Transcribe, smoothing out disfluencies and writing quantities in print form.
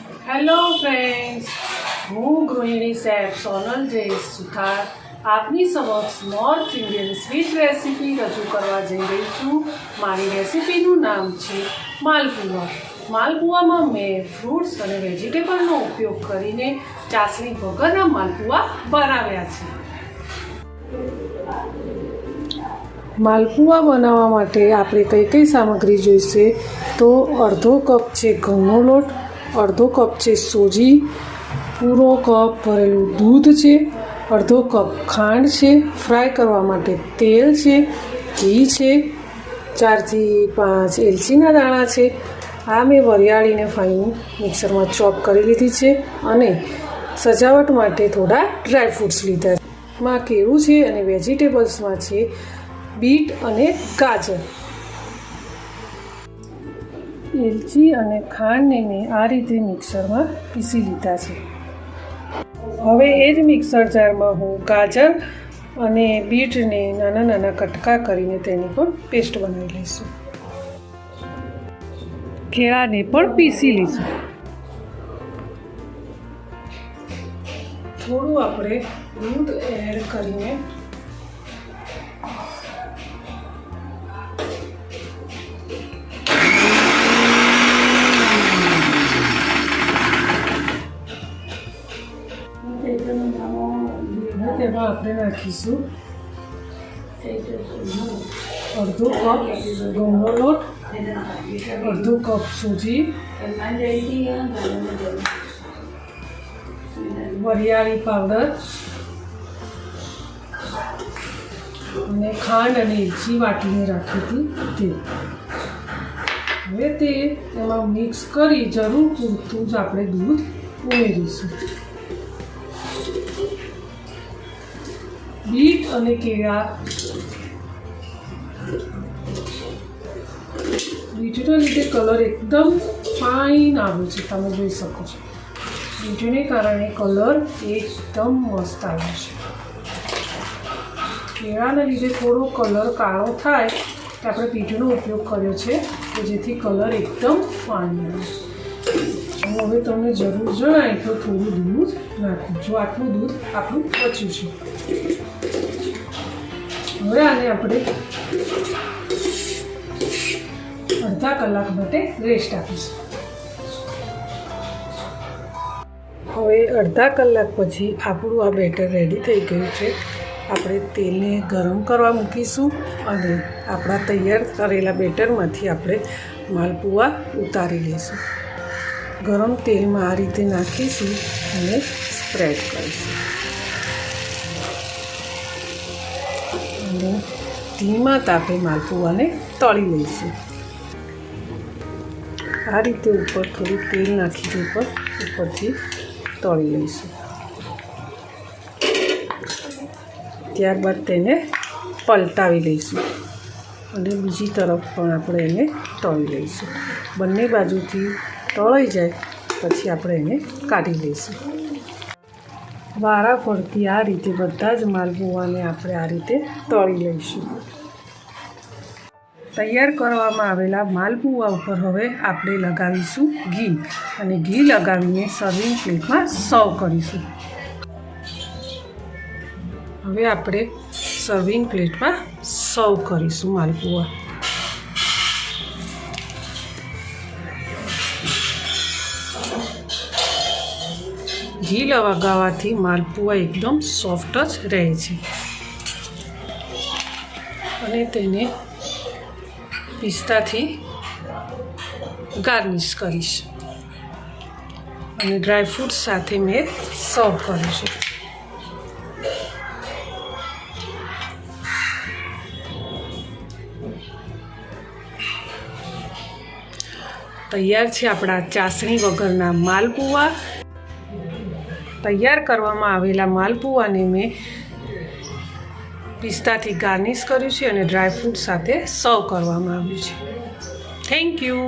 Hello friends, હું ગૃહિણી chef Sonal જય સુથાર આપની સમક્ષ નોર્થ ઇન્ડિયન સ્વીટ રેસીપી રજૂ કરવા જઈ રહી છું. મારી રેસીપીનું નામ છે માલપુવા. માલપુવામાં મેં ફ્રૂટ્સ અને વેજીટેબલનો ઉપયોગ કરીને ચાસણી વગરના માલપુવા બનાવ્યા છે. માલપુવા બનાવવા માટે આપણે કઈ કઈ સામગ્રી જોઈશે તો અડધો કપ છે ઘઉંનો લોટ, અડધો કપ છે સોજી, પૂરો કપ ભરેલું દૂધ છે, અડધો કપ ખાંડ છે, ફ્રાય કરવા માટે તેલ છે, ઘી છે, 4 થી 5 એલચીના દાણા છે. આ મેં વરિયાળીને ફાઈન મિક્સરમાં ચોપ કરી લીધી છે અને સજાવટ માટે થોડા ડ્રાયફ્રૂટ્સ લીધા છે. માં કેળું છે અને વેજીટેબલ્સમાં છે બીટ અને ગાજર. એલચી અને ખાંડને મેં આ રીતે મિક્સરમાં પીસી લીધા છે. હવે એ જ મિક્સર જારમાં હું ગાજર અને બીટને નાના નાના કટકા કરીને તેની પણ પેસ્ટ બનાવી લઈશું. કેળાને પણ પીસી લઈશું. થોડું આપણે દૂધ એડ કરીને તેમાં આપણે નાખીશું અડધો કપ ઘઉંનો લોટ, અડધો કપ સૂજી, વરિયાળી પાવડર અને ખાંડ અને એલચી વાટીને રાખી હતી તે. હવે તેમાં મિક્સ કરી જરૂર પૂરતું જ આપણે દૂધ ઉમેરીશું. બીટ અને કેળા, બીટના લીધે કલર એકદમ ફાઇન આવે છે, તમે જોઈ શકો છો. બીટને કારણે કલર એકદમ મસ્ત આવે છે. કેળાના લીધે થોડો કલર કાળો થાય કે આપણે બીટનો ઉપયોગ કર્યો છે કે જેથી કલર એકદમ ફાઇન આવે. હવે તમને જરૂર જણાય તો થોડું દૂધ નાખું. જો આટલું દૂધ આપણું બચ્યું છે. હવે આને આપણે અડધા કલાક માટે રેસ્ટ આપીશું. હવે અડધા કલાક પછી આપણું આ બેટર રેડી થઈ ગયું છે. આપણે તેલને ગરમ કરવા મૂકીશું અને આપણા તૈયાર કરેલા બેટરમાંથી આપણે માલપુવા ઉતારી લઈશું. ગરમ તેલમાં આ રીતે નાખીશું અને સ્પ્રેડ કરીશું અને ધીમા તાપે માલપુવાને તળી લઈશું. આ રીતે ઉપર થોડું તેલ નાખી ઉપરથી તળી લઈશું. ત્યારબાદ તેને પલટાવી લઈશું અને બીજી તરફ પણ આપણે એને તળી લઈશું. બંને બાજુથી તળાઈ જાય પછી આપણે એને કાઢી લઈશું. વારા ફરતી આ રીતે બધા જ માલપુવાને આપણે આ રીતે તળી લઈશું. તૈયાર કરવામાં આવેલા માલપુવા ઉપર હવે આપણે લગાવીશું ઘી અને ઘી લગાવીને સર્વિંગ પ્લેટમાં સર્વ કરીશું. હવે આપણે સર્વિંગ પ્લેટમાં સર્વ કરીશું માલપુવા. ઘી લગાવવાથી માલપુવા એકદમ સોફ્ટ જ રહે છે અને તેને પિસ્તાથી ગાર્નિશ કરીશ અને ડ્રાયફ્રૂટ્સ સાથે મેં સર્વ કરીશું. તૈયાર છે આપણા ચાસણી વગરના માલપુવા. તૈયાર કરવામાં આવેલા માલપુવાને મેં પિસ્તાથી ગાર્નિશ કર્યું છે અને ડ્રાયફ્રૂટ સાથે સર્વ કરવામાં આવ્યું છે. Thank you.